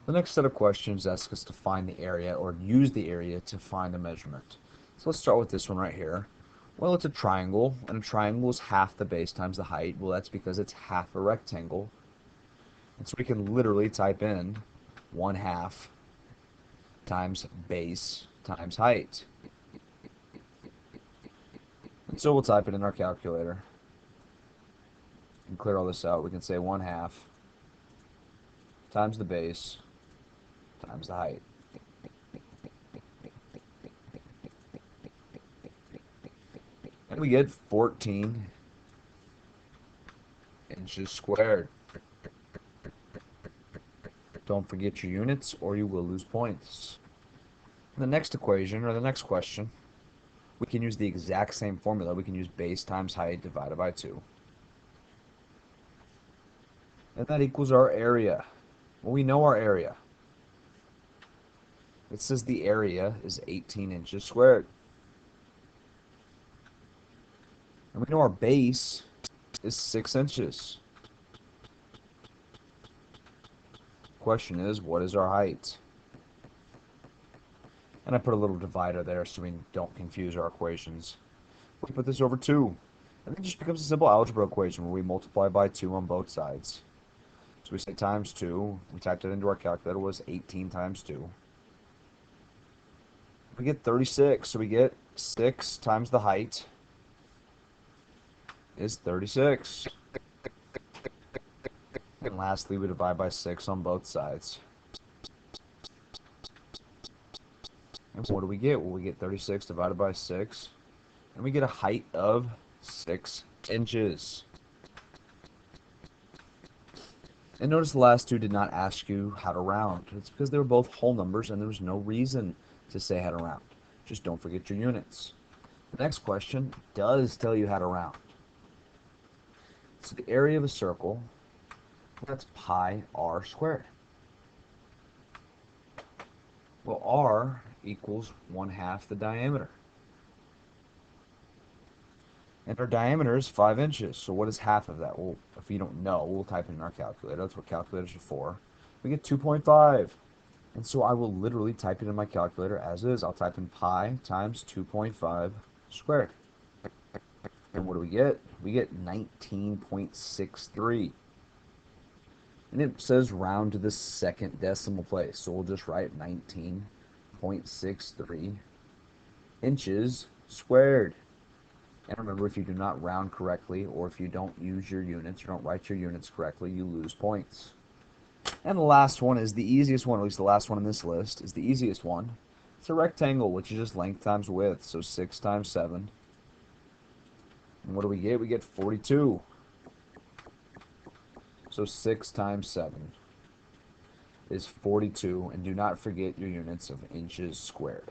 The next set of questions asks us to find the area or use the area to find the measurement. So let's start with this one right here. Well, it's a triangle, and a triangle is half the base times the height. Well, that's because it's half a rectangle. And so we can literally type in 1/2 times base times height. And so we'll type it in our calculator and clear all this out. We can say 1/2 times the base times the height. And we get 14 inches squared. Don't forget your units or you will lose points. In the next equation, or the next question, we can use the exact same formula. We can use base times height divided by 2. And that equals our area. Well, we know our area. It says the area is 18 inches squared. And we know our base is 6 inches. Question is, what is our height? And I put a little divider there so we don't confuse our equations. We put this over 2. And it just becomes a simple algebra equation where we multiply by 2 on both sides. So we say times 2. We typed it into our calculator. It was 18 times 2. We get 36. So we get 6 times the height is 36. And lastly, we divide by 6 on both sides. And what do we get? Well, we get 36 divided by 6. And we get a height of 6 inches. And notice the last two did not ask you how to round. It's because they were both whole numbers and there was no reason to say how to round. Just don't forget your units. The next question does tell you how to round. So the area of a circle, that's pi r squared. Well, r equals 1/2 the diameter. And our diameter is 5 inches. So what is half of that? Well, if you don't know, we'll type it in our calculator. That's what calculators are for. We get 2.5. And so I will literally type it in my calculator as is. I'll type in pi times 2.5 squared. And what do we get? We get 19.63. And it says round to the second decimal place. So we'll just write 19.63 inches squared. And remember, if you do not round correctly, or if you don't use your units, or don't write your units correctly, you lose points. And the last one is the easiest one, at least the last one in this list, is the easiest one. It's a rectangle, which is just length times width, so 6 times 7. And what do we get? We get 42. So 6 times 7 is 42, and do not forget your units of inches squared.